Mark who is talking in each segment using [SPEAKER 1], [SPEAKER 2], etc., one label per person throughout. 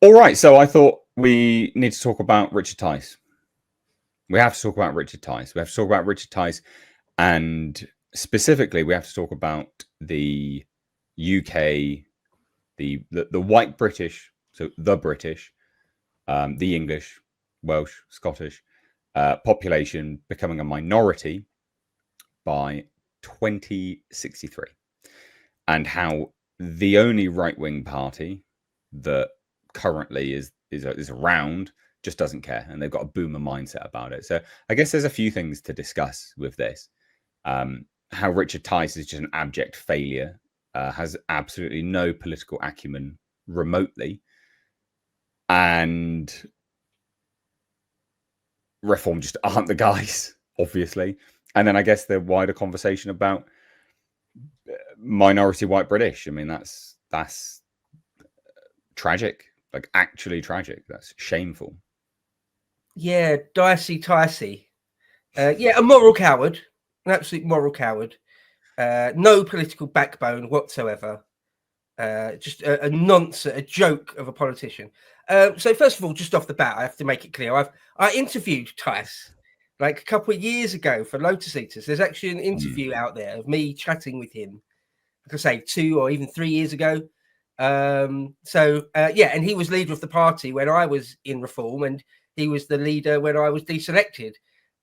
[SPEAKER 1] All right, so I thought we need to talk about Richard Tice. We have to talk about Richard Tice. We have to talk about Richard Tice, and specifically, we have to talk about the UK, the white British, so the British, the English, Welsh, Scottish population becoming a minority by 2063, and how the only right-wing party that currently is around just doesn't care, and they've got a boomer mindset about it. So I guess there's a few things to discuss with this. How Richard Tice is just an abject failure, has absolutely no political acumen remotely, and Reform just aren't the guys, obviously. And then I guess the wider conversation about minority white British. I mean, that's tragic, like actually tragic. That's shameful.
[SPEAKER 2] Yeah, dicey, ticey. Yeah, a moral coward, an absolute moral coward. No political backbone whatsoever. Just a nonsense, a joke of a politician. So first of all, just off the bat, I have to make it clear. I interviewed Tice like a couple of years ago for Lotus Eaters. There's actually an interview out there of me chatting with him, like I say, 2 or even 3 years ago. Yeah, and he was leader of the party when I was in Reform, and he was the leader when I was deselected.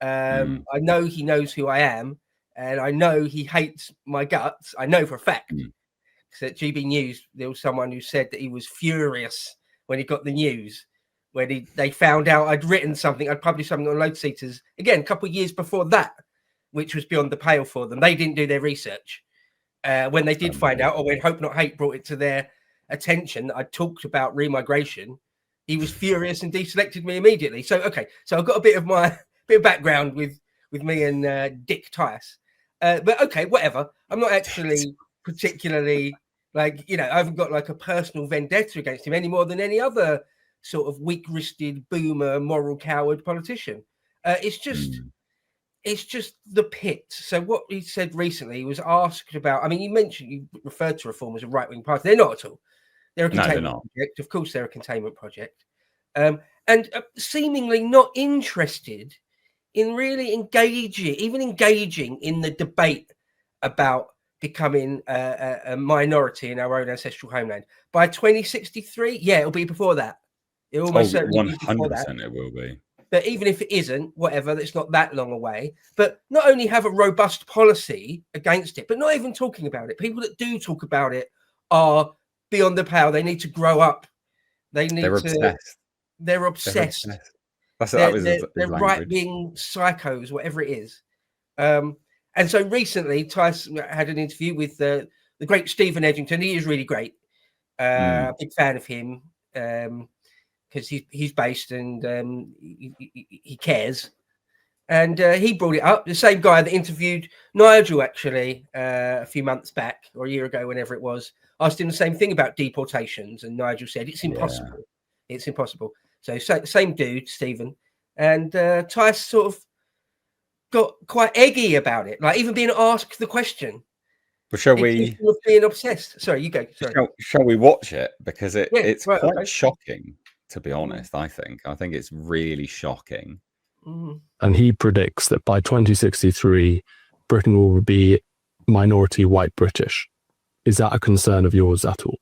[SPEAKER 2] I know he knows who I am, and I know he hates my guts. I know for a fact. So at GB News, there was someone who said that he was furious when he got the news, when they found out I'd written something, I'd published something on Lotus Eaters, again, a couple of years before that, which was beyond the pale for them. They didn't do their research. When they did find out, or when Hope Not Hate brought it to their attention that I talked about remigration, he was furious and deselected me immediately. So, okay, so I've got a bit of background with me and Dick Tice. But okay, whatever. I'm not actually particularly I haven't got like a personal vendetta against him any more than any other sort of weak-wristed boomer moral coward politician. It's just the pit. So what he said recently, he was asked about, I mean, you referred to Reform as a right-wing party. They're not at all. They're a containment project. Of course they're a containment project. And seemingly not interested in really engaging in the debate about becoming a minority in our own ancestral homeland. By 2063, yeah, it'll be before that. It almost certainly be before that.
[SPEAKER 1] 100% it will be.
[SPEAKER 2] But even if it isn't, whatever, that's not that long away. But not only have a robust policy against it, but not even talking about it. People that do talk about it are beyond the pale. They need to grow up. They're obsessed. They're obsessed. They're right-wing psychos, whatever it is. And so recently, Tice had an interview with the great Stephen Edgington. He is really great. Big fan of him because he's based and he cares. And he brought it up. The same guy that interviewed Nigel, actually, a few months back or a year ago, whenever it was, asked him the same thing about deportations. And Nigel said, it's impossible. Yeah. It's impossible. So same dude, Stephen. And Tice sort of got quite eggy about it, like even being asked the question.
[SPEAKER 1] But shall we?
[SPEAKER 2] Being obsessed. Sorry, you go. Sorry.
[SPEAKER 1] Shall we watch it? Because it's quite shocking, to be honest. I think it's really shocking.
[SPEAKER 3] And he predicts that by 2063, Britain will be minority white British. Is that a concern of yours at all?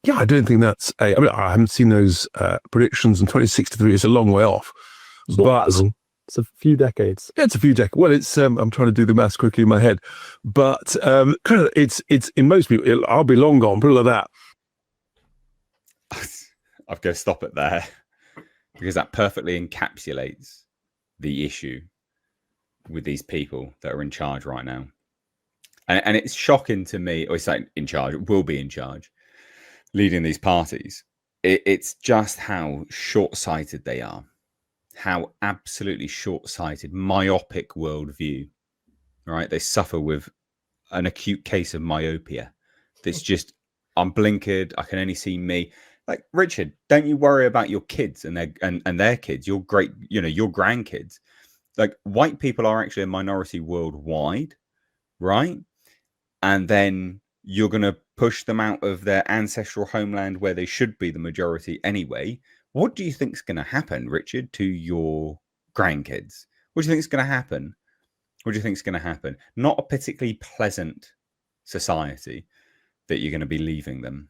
[SPEAKER 4] Yeah, I don't think that's I haven't seen those predictions, and 2063 is a long way off. But
[SPEAKER 3] it's a few decades.
[SPEAKER 4] Yeah, it's a few decades. Well, it's I'm trying to do the maths quickly in my head, but it's in most people. I'll be long gone. Put it like that.
[SPEAKER 1] I've got to stop it there because that perfectly encapsulates the issue with these people that are in charge right now, and it's shocking to me. Or it's like in charge, will be in charge, leading these parties. It's just how short-sighted they are. How absolutely short-sighted, myopic worldview, right? They suffer with an acute case of myopia. That's just, I'm blinkered. I can only see me. Like, Richard, don't you worry about your kids and their kids, your your grandkids. Like, white people are actually a minority worldwide, right? And then you're going to push them out of their ancestral homeland where they should be the majority anyway. What do you think's going to happen, Richard, to your grandkids? What do you think's going to happen? What do you think's going to happen? Not a particularly pleasant society that you're going to be leaving them.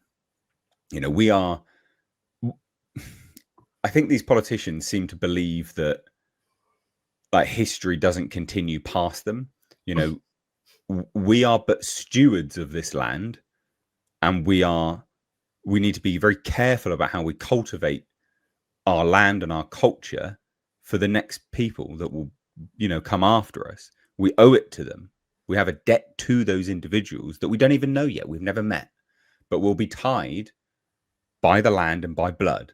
[SPEAKER 1] You know, we are. I think these politicians seem to believe that, like, history doesn't continue past them. You know, we are but stewards of this land, and we need to be very careful about how we cultivate our land and our culture for the next people that will, you know, come after us. We owe it to them. We have a debt to those individuals that we don't even know yet. We've never met, but we'll be tied by the land and by blood.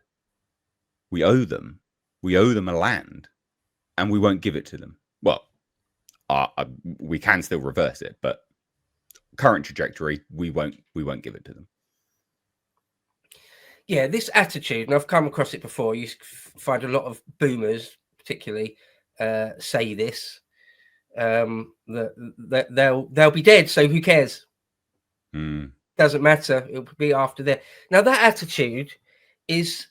[SPEAKER 1] We owe them. We owe them a land, and we won't give it to them. Well, we can still reverse it, but current trajectory, we won't give it to them.
[SPEAKER 2] Yeah, this attitude, and I've come across it before. You find a lot of boomers, particularly, say this. That they'll be dead, so who cares? Doesn't matter. It'll be after that. Now that attitude is,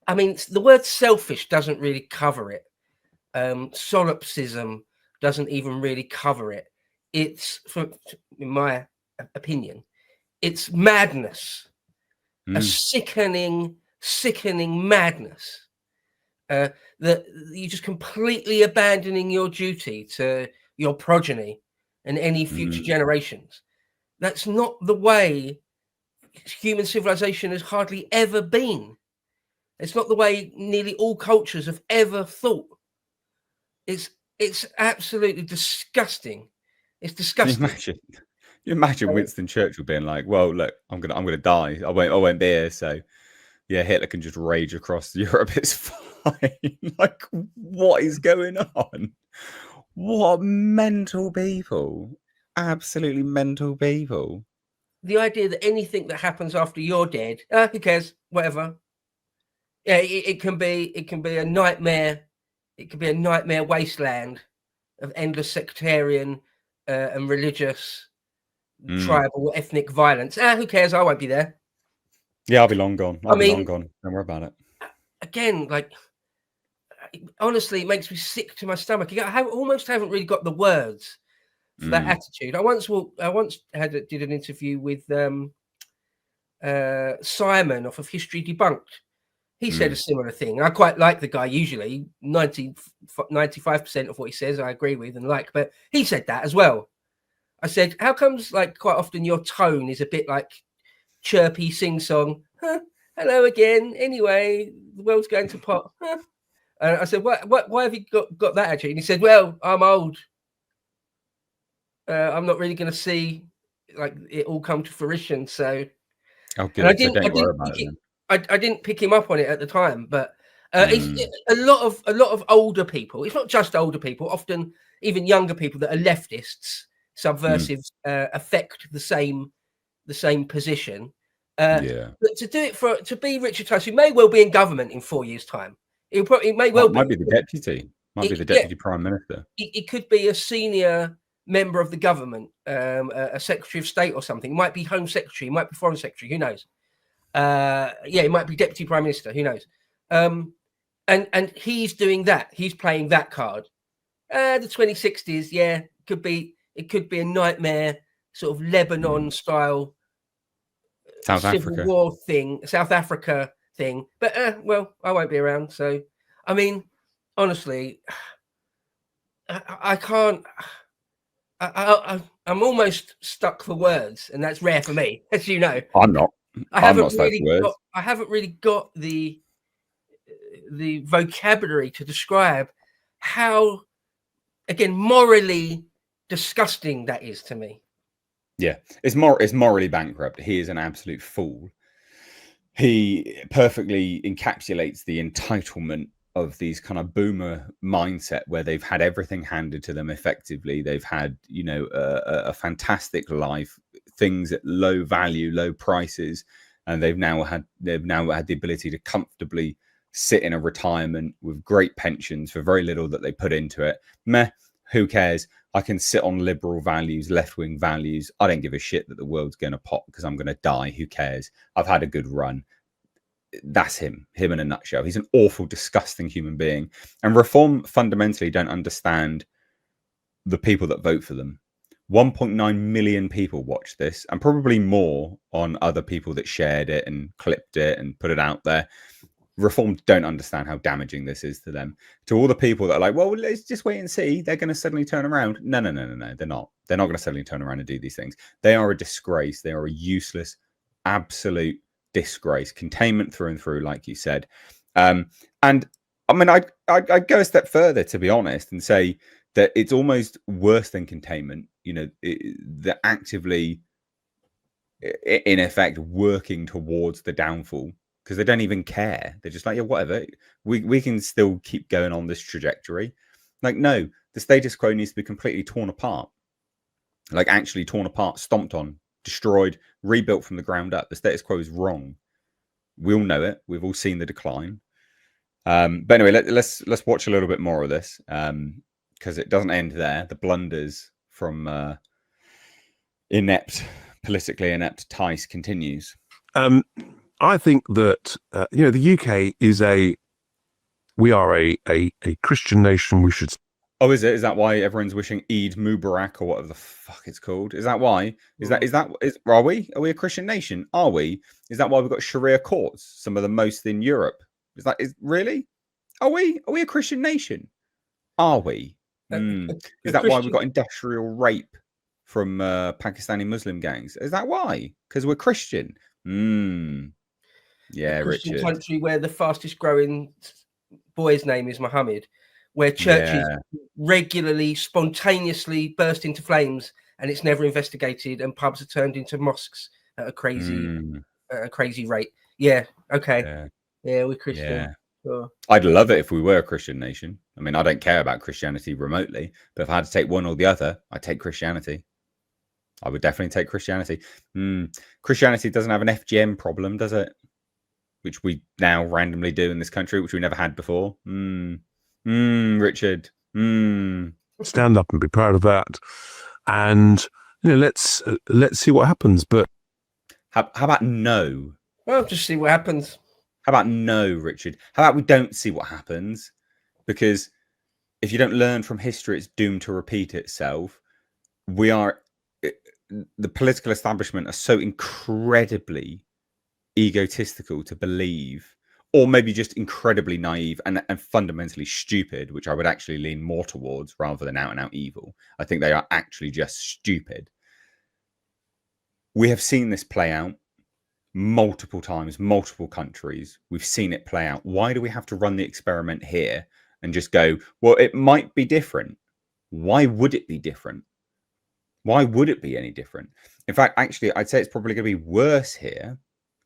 [SPEAKER 2] I mean, the word selfish doesn't really cover it. Solipsism doesn't even really cover it. It's, in my opinion, it's madness, a sickening madness. That you're just completely abandoning your duty to your progeny and any future generations. That's not the way human civilization has hardly ever been. It's not the way nearly all cultures have ever thought. It's absolutely disgusting. It's disgusting.
[SPEAKER 1] You imagine Winston Churchill being like, "Well, look, I'm gonna die. I won't be here. So, yeah, Hitler can just rage across Europe. It's fine." Like, what is going on? What mental people! Absolutely mental people.
[SPEAKER 2] The idea that anything that happens after you're dead, who cares? Whatever. Yeah, it can be a nightmare. It can be a nightmare wasteland of endless sectarian and religious, tribal, ethnic violence. Who cares? I won't be there.
[SPEAKER 1] Yeah, I'll be long gone. I'll be long gone. Don't worry about it.
[SPEAKER 2] Again, like, honestly, it makes me sick to my stomach. I almost haven't really got the words for that attitude. I once did an interview with Simon off of History Debunked. He said a similar thing. I quite like the guy. Usually 95% of what he says I agree with and like, but he said that as well. I said, how comes, like, quite often your tone is a bit like chirpy sing-song? Hello again. Anyway, the world's going to pot. And I said, why have you got that attitude? And he said, well, I'm old. I'm not really going to see, like, it all come to fruition. So,
[SPEAKER 1] oh, good. And don't worry about it.
[SPEAKER 2] I didn't pick him up on it at the time, but it's a lot of older people. It's not just older people. Often even younger people that are leftists, subversives, affect the same position. But to do it to be Richard Tice, who may well be in government in 4 years' time. It may well
[SPEAKER 1] might be the deputy. Might be the deputy prime minister.
[SPEAKER 2] It could be a senior member of the government, a secretary of state or something. It might be home secretary. It might be foreign secretary. Who knows? It might be deputy prime minister. Who knows? And he's doing that. He's playing that card. The 2060s, it could be a nightmare, sort of Lebanon style
[SPEAKER 1] South
[SPEAKER 2] Civil War thing, South Africa thing. But well, I won't be around. So, I mean, honestly, I can't. I'm almost stuck for words, and that's rare for me, as you know.
[SPEAKER 1] I'm not.
[SPEAKER 2] I haven't really got the vocabulary to describe how, again, morally disgusting that is to me.
[SPEAKER 1] Yeah, it's morally bankrupt. He is an absolute fool. He perfectly encapsulates the entitlement of these kind of boomer mindset where they've had everything handed to them effectively. They've had, a fantastic life, things at low value, low prices, and they've now had the ability to comfortably sit in a retirement with great pensions for very little that they put into it. Meh, who cares? I can sit on liberal values, left-wing values. I don't give a shit that the world's going to pop because I'm going to die. Who cares? I've had a good run. That's him in a nutshell. He's an awful, disgusting human being. And Reform fundamentally don't understand the people that vote for them. 1.9 million people watched this, and probably more on other people that shared it and clipped it and put it out there. Reform don't understand how damaging this is to them. To all the people that are like, well, let's just wait and see. They're going to suddenly turn around. No. They're not. They're not going to suddenly turn around and do these things. They are a disgrace. They are a useless, absolute disgrace. Containment through and through, like you said. And I mean, I go a step further, to be honest, and say that it's almost worse than containment. You know, they're actively, in effect, working towards the downfall. Because they don't even care. They're just like, yeah, whatever. We can still keep going on this trajectory. Like, no, the status quo needs to be completely torn apart. Like, actually torn apart, stomped on, destroyed, rebuilt from the ground up. The status quo is wrong. We all know it. We've all seen the decline. But anyway, let's watch a little bit more of this, because it doesn't end there. The blunders from politically inept Tice continues.
[SPEAKER 4] I think that the UK is we are a Christian nation. We should.
[SPEAKER 1] Oh, is it? Is that why everyone's wishing Eid Mubarak or whatever the fuck it's called? Is that why? Are we a Christian nation? Are we? Is that why we've got Sharia courts, some of the most in Europe? Is really? Are we a Christian nation? Are we? Is that why we've got industrial rape from Pakistani Muslim gangs? Is that why? Because we're Christian. Yeah,
[SPEAKER 2] a Christian
[SPEAKER 1] Richard.
[SPEAKER 2] country where the fastest growing boy's name is Muhammad, where churches regularly, spontaneously burst into flames, and it's never investigated, and pubs are turned into mosques at a crazy rate. Yeah, okay. Yeah, we're Christian.
[SPEAKER 1] Yeah.
[SPEAKER 2] Sure.
[SPEAKER 1] I'd love it if we were a Christian nation. I mean, I don't care about Christianity remotely, but if I had to take one or the other, I'd take Christianity. I would definitely take Christianity. Christianity doesn't have an FGM problem, does it? Which we now randomly do in this country, which we never had before. Richard.
[SPEAKER 4] Stand up and be proud of that, and let's see what happens. But
[SPEAKER 1] how about no?
[SPEAKER 2] Well, just see what happens.
[SPEAKER 1] How about no, Richard? How about we don't see what happens? Because if you don't learn from history, it's doomed to repeat itself. The political establishment are so incredibly egotistical to believe, or maybe just incredibly naive and fundamentally stupid, which I would actually lean more towards rather than out and out evil. I think they are actually just stupid. We have seen this play out multiple times, multiple countries. We've seen it play out. Why do we have to run the experiment here and just go, well, it might be different? Why would it be different? Why would it be any different? In fact, actually, I'd say it's probably going to be worse here,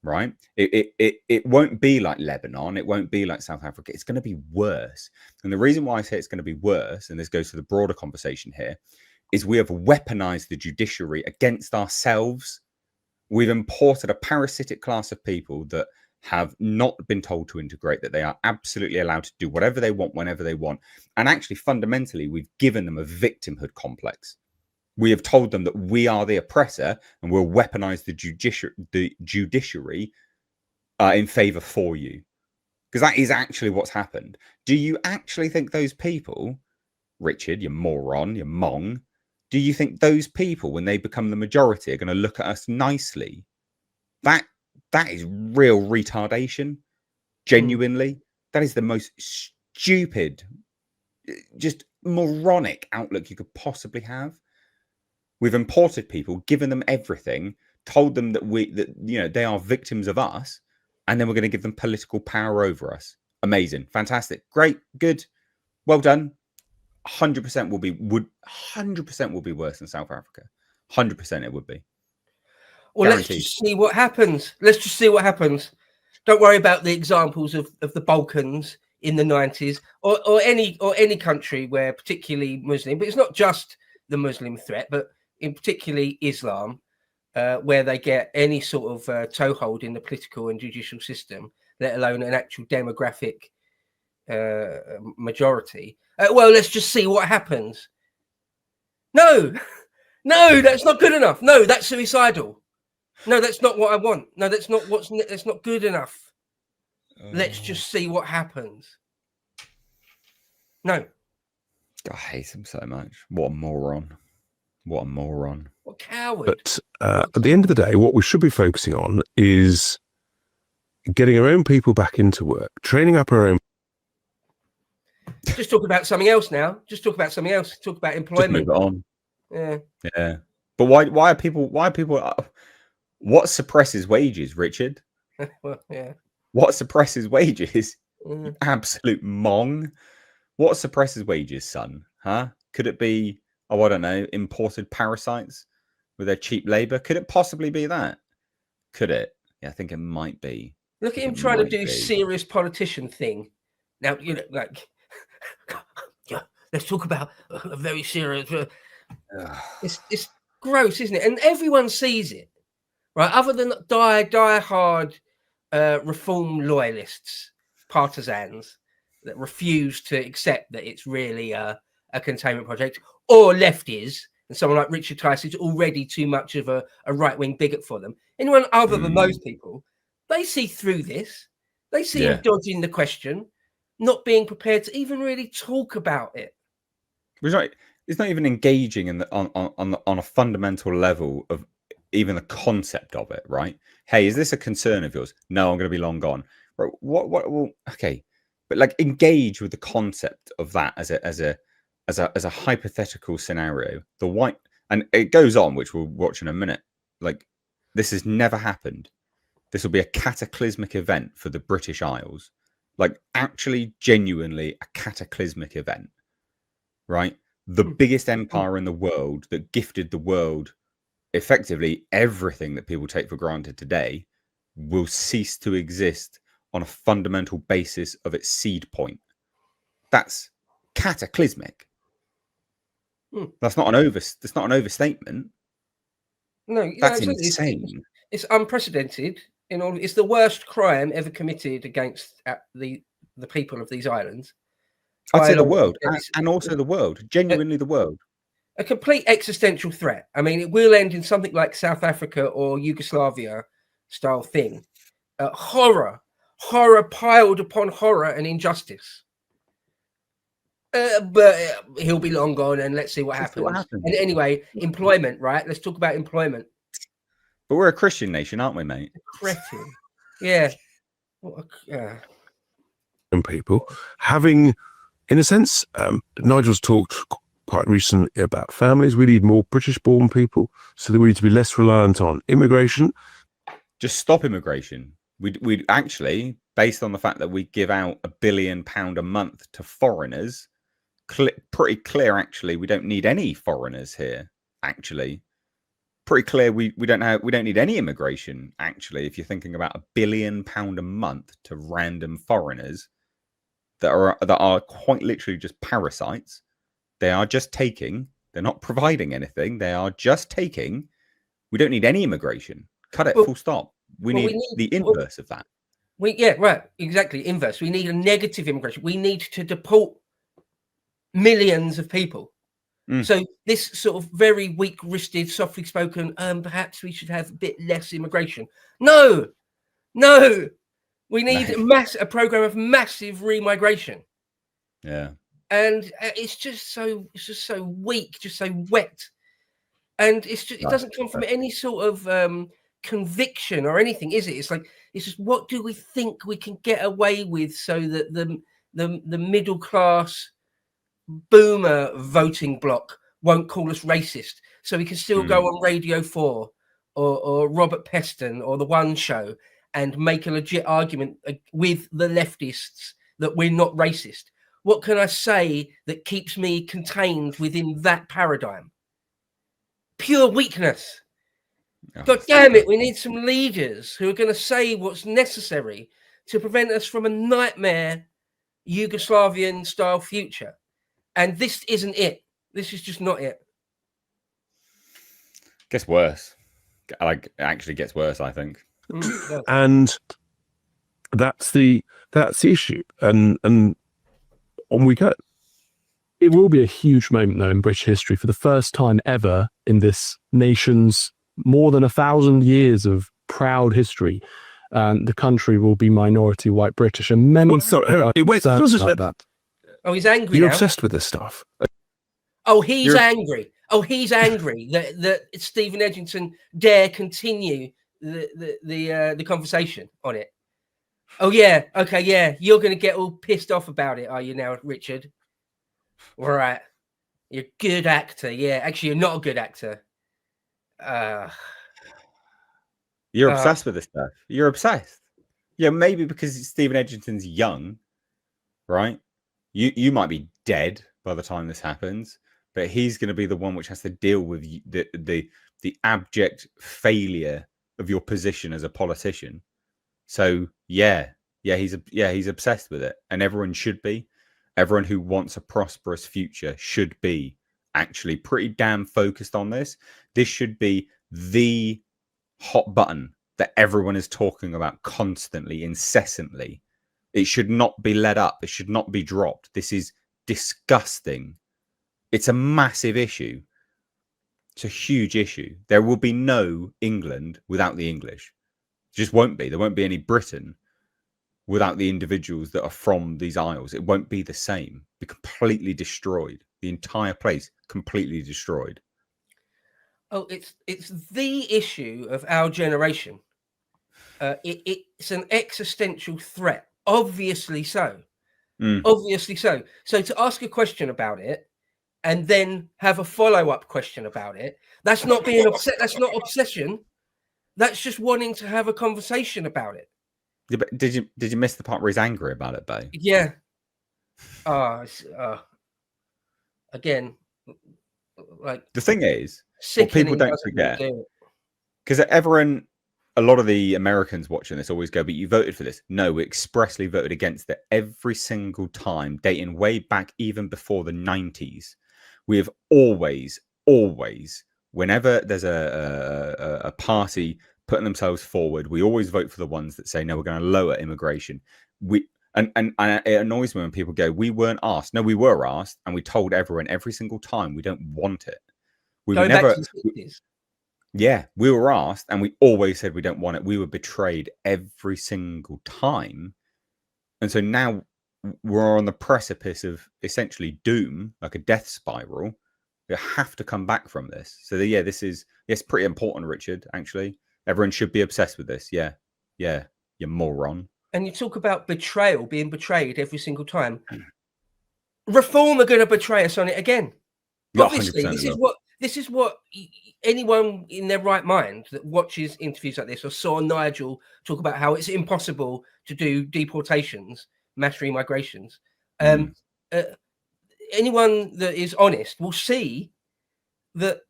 [SPEAKER 1] right? It won't be like Lebanon. It won't be like South Africa. It's going to be worse. And the reason why I say it's going to be worse, and this goes to the broader conversation here, is we have weaponized the judiciary against ourselves. We've imported a parasitic class of people that have not been told to integrate, that they are absolutely allowed to do whatever they want, whenever they want. And actually, fundamentally, we've given them a victimhood complex. We have told them that we are the oppressor and we'll weaponize the judiciary in favor for you. Because that is actually what's happened. Do you actually think those people, Richard, you moron, you mong, do you think those people, when they become the majority, are going to look at us nicely? That is real retardation. Genuinely. That is the most stupid, just moronic outlook you could possibly have. We've imported people, given them everything, told them that they are victims of us, and then we're going to give them political power over us. Amazing, fantastic, great, good, well done. 100% will be worse than South Africa. 100% it would be.
[SPEAKER 2] Well,
[SPEAKER 1] Guaranteed.
[SPEAKER 2] let's just see what happens. Don't worry about the examples of the Balkans in the 90s or any country where particularly Muslim, but it's not just the Muslim threat, but in particularly Islam, where they get any sort of toehold in the political and judicial system, let alone an actual demographic majority. Well, let's just see what happens. No, no, that's not good enough. No, that's suicidal. No, that's not what I want. No, that's not that's not good enough. Let's just see what happens. No.
[SPEAKER 1] I hate him so much. What a moron. What a moron.
[SPEAKER 2] What coward.
[SPEAKER 4] But at the end of the day, what we should be focusing on is getting our own people back into work, training up our own.
[SPEAKER 2] Just talk about something else now. Just talk about something else. Talk about employment.
[SPEAKER 1] Just move it on.
[SPEAKER 2] Yeah.
[SPEAKER 1] Yeah. But why are people what suppresses wages, Richard?
[SPEAKER 2] Well, yeah.
[SPEAKER 1] What suppresses wages?
[SPEAKER 2] Mm.
[SPEAKER 1] Absolute mong. What suppresses wages, son? Huh? Could it be, oh, I don't know, imported parasites with their cheap labor? Could it possibly be that? Could it? Yeah, I think it might be.
[SPEAKER 2] Look at him trying to do serious politician thing. Now, you know, like, yeah, let's talk about a very serious. It's gross, isn't it? And everyone sees it, right? Other than die hard reform loyalists, partisans that refuse to accept that it's really a containment project, or lefties, and someone like Richard Tice is already too much of a right-wing bigot for them. Anyone other than those people, they see through this. They see him dodging the question, not being prepared to even really talk about it.
[SPEAKER 1] It's not even engaging in on a fundamental level of even the concept of it, right? Hey, is this a concern of yours? No, I'm going to be long gone. Right? Well, okay, but like engage with the concept of that as a hypothetical scenario. The white, and it goes on, which we'll watch in a minute. Like, this has never happened. This will be a cataclysmic event for the British Isles. Like, actually, genuinely a cataclysmic event, right? The biggest empire in the world that gifted the world effectively everything that people take for granted today will cease to exist on a fundamental basis of its seed point. That's cataclysmic. That's not an overstatement.
[SPEAKER 2] No,
[SPEAKER 1] that's insane.
[SPEAKER 2] It's unprecedented. It's the worst crime ever committed against the people of these islands.
[SPEAKER 1] I'd say the world, and also the world, genuinely the world.
[SPEAKER 2] A complete existential threat. I mean, it will end in something like South Africa or Yugoslavia style thing. Horror piled upon horror and injustice. But he'll be long gone, and let's see what happens. And anyway, employment, right? Let's talk about employment.
[SPEAKER 1] But we're a Christian nation, aren't we, mate?
[SPEAKER 2] Cretin. Yeah.
[SPEAKER 4] And people having, in a sense, Nigel's talked quite recently about families. We need more British-born people, so that we need to be less reliant on immigration.
[SPEAKER 1] Just stop immigration. We'd actually, based on the fact that we give out £1 billion a month to foreigners, pretty clear. Actually, we don't need any foreigners here. Actually, pretty clear. We don't need any immigration. Actually, if you're thinking about £1 billion a month to random foreigners that are quite literally just parasites. They are just taking. They're not providing anything. They are just taking. We don't need any immigration. Cut it. Full stop. We need the inverse of that.
[SPEAKER 2] Right. Exactly. Inverse. We need a negative immigration. We need to deport millions of people. So this sort of very weak-wristed, softly spoken, perhaps we should have a bit less immigration. No. We need a program of massive remigration.
[SPEAKER 1] Yeah.
[SPEAKER 2] And it's just so weak, just so wet, and it doesn't come from any sort of conviction or anything, is it? It's just, what do we think we can get away with so that the middle class boomer voting bloc won't call us racist, so we can still go on Radio 4 or Robert Peston or The One Show and make a legit argument with the leftists that we're not racist. What can I say that keeps me contained within that paradigm? Pure weakness. God damn it, we need some leaders who are going to say what's necessary to prevent us from a nightmare Yugoslavian-style future. And this isn't it. This is just not it.
[SPEAKER 1] Gets worse. Like, it actually gets worse, I think.
[SPEAKER 4] And that's the issue. And on we go.
[SPEAKER 3] It will be a huge moment, though, in British history for the first time ever in this nation's more than 1,000 years of proud history. The country will be minority white British, and many.
[SPEAKER 4] Well, sorry, wait,
[SPEAKER 3] like that.
[SPEAKER 2] Oh, he's angry
[SPEAKER 4] you're
[SPEAKER 2] now.
[SPEAKER 4] obsessed with this stuff.
[SPEAKER 2] Oh, he's angry. Oh, he's angry that Stephen Edgington dare continue the conversation on it. Oh yeah, okay, yeah. You're going to get all pissed off about it, are you now, Richard? All right. You're a good actor. Yeah, actually, you're not a good actor.
[SPEAKER 1] You're obsessed with this stuff. You're obsessed. Yeah, maybe because Stephen Edgington's young, right? You might be dead by the time this happens, but he's going to be the one which has to deal with the abject failure of your position as a politician. So he's obsessed with it, and everyone should be. Everyone who wants a prosperous future should be actually pretty damn focused on this. This should be the hot button that everyone is talking about constantly, incessantly. It should not be let up. It should not be dropped. This is disgusting. It's a massive issue. It's a huge issue. There will be no England without the English. It just won't be. There won't be any Britain without the individuals that are from these isles. It won't be the same. Be completely destroyed. The entire place completely destroyed.
[SPEAKER 2] Oh, it's the issue of our generation. It's an existential threat. Obviously so. Obviously so. So to ask a question about it and then have a follow-up question about it, that's not being upset. That's not obsession. That's just wanting to have a conversation about it.
[SPEAKER 1] Yeah, but did you miss the part where he's angry about it, Bo?
[SPEAKER 2] Yeah. Again, like
[SPEAKER 1] the thing is, what people don't forget, because a lot of the Americans watching this always go, but you voted for this. No, we expressly voted against it every single time, dating way back even before the 90s. We have always, whenever there's a party putting themselves forward, we always vote for the ones that say, no, we're going to lower immigration. And it annoys me when people go, we weren't asked. No, we were asked, and we told everyone every single time we don't want it. We were never. Yeah, we were asked, and we always said we don't want it. We were betrayed every single time, and so now we're on the precipice of essentially doom, like a death spiral. We have to come back from this. So this is pretty important, Richard. Actually, everyone should be obsessed with this. Yeah, you moron.
[SPEAKER 2] And you talk about betrayal, being betrayed every single time. Reform are going to betray us on it again. Obviously, this is what anyone in their right mind that watches interviews like this or saw Nigel talk about how it's impossible to do deportations, mass remigrations. Anyone that is honest will see that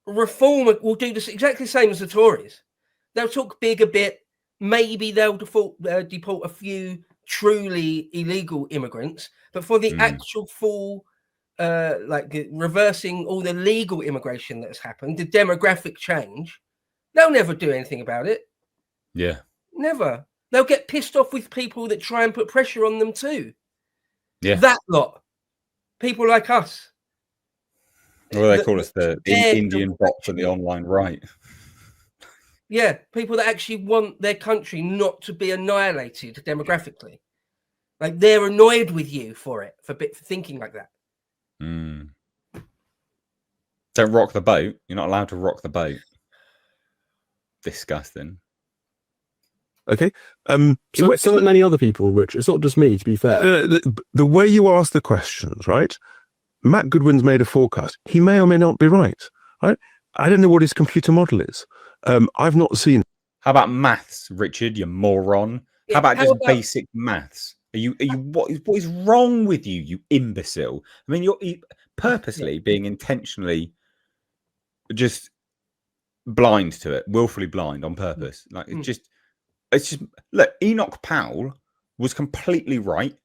[SPEAKER 2] Reform will do this exactly the same as the Tories. They'll talk big a bit. Maybe they'll deport a few truly illegal immigrants, but for the actual full, reversing all the legal immigration that has happened, the demographic change, they'll never do anything about it.
[SPEAKER 1] Yeah.
[SPEAKER 2] Never. They'll get pissed off with people that try and put pressure on them too.
[SPEAKER 1] Yeah.
[SPEAKER 2] That lot. People like us.
[SPEAKER 1] Well, they call us the Indian bots and the online right.
[SPEAKER 2] Yeah, people that actually want their country not to be annihilated demographically. Like they're annoyed with you for thinking like that.
[SPEAKER 1] Don't rock the boat. You're not allowed to rock the boat. Disgusting.
[SPEAKER 4] Okay.
[SPEAKER 3] So many other people, Rich. It's not just me, to be fair.
[SPEAKER 4] The way you ask the questions, right? Matt Goodwin's made a forecast. He may or may not be right. Right? I don't know what his computer model is. I've not seen.
[SPEAKER 1] How about maths, Richard? You moron.
[SPEAKER 2] Yeah,
[SPEAKER 1] how about basic maths? Are you? What is wrong with you? You imbecile. I mean, you're purposely being intentionally just blind to it, willfully blind on purpose. Like it's just look. Enoch Powell was completely right,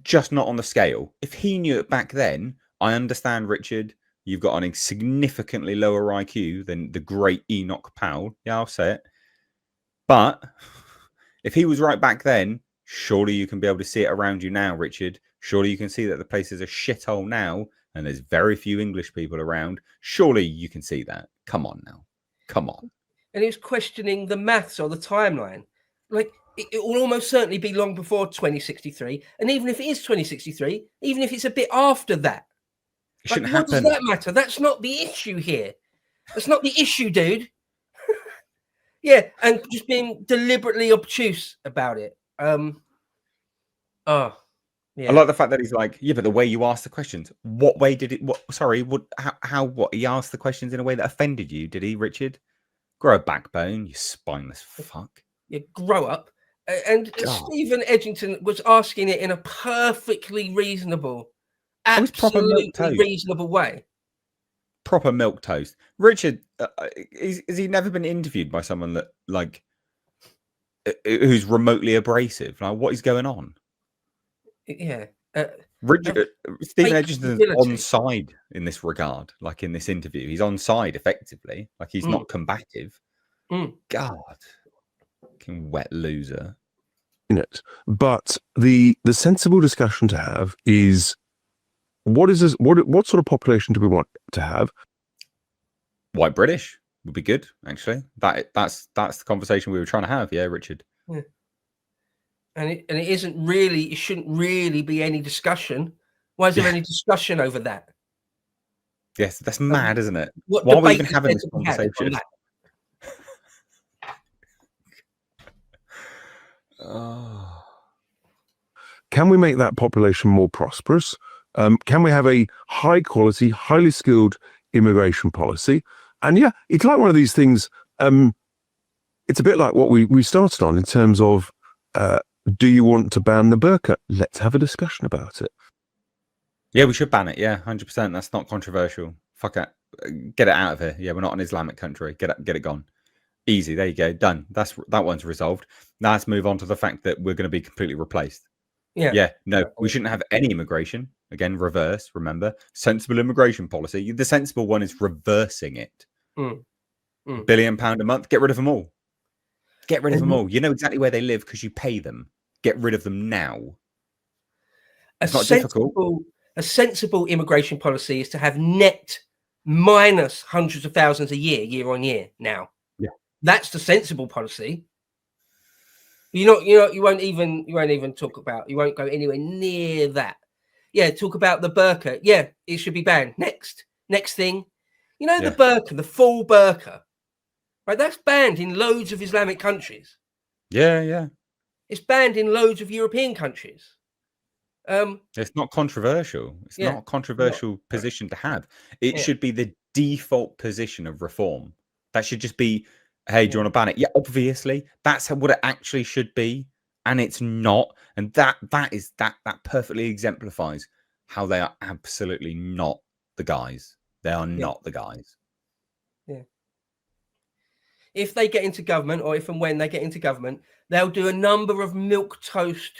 [SPEAKER 1] just not on the scale. If he knew it back then, I understand, Richard. You've got a significantly lower IQ than the great Enoch Powell. Yeah, I'll say it. But if he was right back then, surely you can be able to see it around you now, Richard. Surely you can see that the place is a shithole now, and there's very few English people around. Surely you can see that. Come on now. Come on.
[SPEAKER 2] And he was questioning the maths or the timeline. Like, it will almost certainly be long before 2063. And even if it is 2063, even if it's a bit after that,
[SPEAKER 1] It
[SPEAKER 2] like,
[SPEAKER 1] shouldn't
[SPEAKER 2] what
[SPEAKER 1] happen.
[SPEAKER 2] does that matter? That's not the issue here. That's not the issue, dude. Yeah, and just being deliberately obtuse about it. Oh,
[SPEAKER 1] I
[SPEAKER 2] yeah.
[SPEAKER 1] like the fact that he's like, yeah, but the way you asked the questions, what way did it? What? Sorry, what? What? He asked the questions in a way that offended you, did he, Richard? Grow a backbone, you spineless fuck.
[SPEAKER 2] Yeah, grow up. And
[SPEAKER 1] God.
[SPEAKER 2] Stephen Edgington was asking it in a perfectly reasonable,
[SPEAKER 1] Oh, it's proper milk
[SPEAKER 2] absolutely
[SPEAKER 1] toast.
[SPEAKER 2] reasonable way.
[SPEAKER 1] Proper milk toast. Richard, has he never been interviewed by someone that like who's remotely abrasive? Like, what is going on?
[SPEAKER 2] Yeah.
[SPEAKER 1] Richard, Stephen
[SPEAKER 2] fake
[SPEAKER 1] Edgington's on
[SPEAKER 2] civility.
[SPEAKER 1] side in this regard. Like in this interview, he's on side effectively. Like he's not combative. God, fucking wet loser.
[SPEAKER 4] It. But the sensible discussion to have is what sort of population do we want to have?
[SPEAKER 1] White British would be good, actually. That's the conversation we were trying to have, yeah, Richard.
[SPEAKER 2] Yeah. And it isn't really, it shouldn't really be any discussion. Why is there any discussion over that?
[SPEAKER 1] Yes, that's mad, isn't it?
[SPEAKER 2] What
[SPEAKER 1] Why are we
[SPEAKER 2] debate
[SPEAKER 1] even
[SPEAKER 2] is
[SPEAKER 1] having
[SPEAKER 2] there
[SPEAKER 1] this
[SPEAKER 2] to be had on
[SPEAKER 1] conversation?
[SPEAKER 2] that?
[SPEAKER 1] Oh.
[SPEAKER 4] Can we make that population more prosperous? Can we have a high quality, highly skilled immigration policy? And yeah, it's like one of these things. It's a bit like what we started on in terms of, do you want to ban the burqa? Let's have a discussion about it.
[SPEAKER 1] Yeah, we should ban it. Yeah, 100%. That's not controversial. Fuck it. Get it out of here. Yeah, we're not an Islamic country. Get it gone. Easy. There you go. Done. That one's resolved. Now let's move on to the fact that we're going to be completely replaced. Yeah. No, we shouldn't have any immigration. Again, reverse. Remember, sensible immigration policy. The sensible one is reversing it. £1 billion a month. Get rid of them all. Get rid of them all. You know exactly where they live because you pay them. Get rid of them now. It's not difficult.
[SPEAKER 2] A sensible immigration policy is to have net minus hundreds of thousands a year on year now.
[SPEAKER 1] Yeah.
[SPEAKER 2] That's the sensible policy. You won't even talk about, you won't go anywhere near that. Yeah, talk about the burqa. Yeah, it should be banned. Next thing. The burqa, the full burqa. Right, that's banned in loads of Islamic countries.
[SPEAKER 1] Yeah.
[SPEAKER 2] It's banned in loads of European countries.
[SPEAKER 1] It's not controversial. It's not a controversial position to have. It should be the default position of reform. That should just be, hey, do you want to ban it? Yeah, obviously. That's what it actually should be. And it's not. And that perfectly exemplifies how they are absolutely not the guys. They are not the guys.
[SPEAKER 2] Yeah. If they get into government, or if and when they get into government, they'll do a number of milquetoast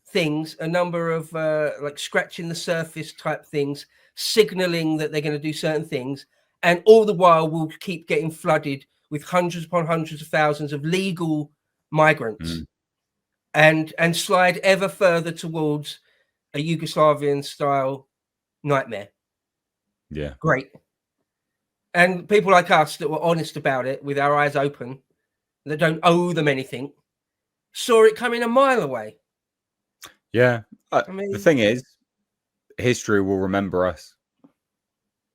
[SPEAKER 2] things, a number of like scratching the surface type things, signaling that they're going to do certain things, and all the while we'll keep getting flooded with hundreds upon hundreds of thousands of legal migrants, and slide ever further towards a Yugoslavian style nightmare.
[SPEAKER 1] Yeah,
[SPEAKER 2] great. And people like us that were honest about it, with our eyes open, that don't owe them anything, saw it coming a mile away.
[SPEAKER 1] Yeah. The thing is, history will remember us.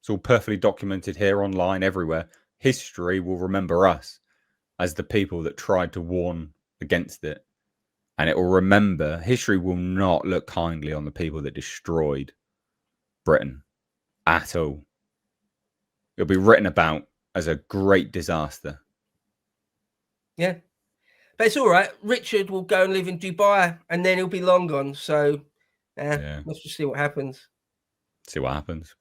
[SPEAKER 1] It's all perfectly documented here, online, everywhere. History will remember us as the people that tried to warn against it. And it will remember, history will not look kindly on the people that destroyed Britain at all. It'll be written about as a great disaster.
[SPEAKER 2] Yeah. But it's all right. Richard will go and live in Dubai, and then he'll be long gone. So, let's just see what happens.
[SPEAKER 1] See what happens.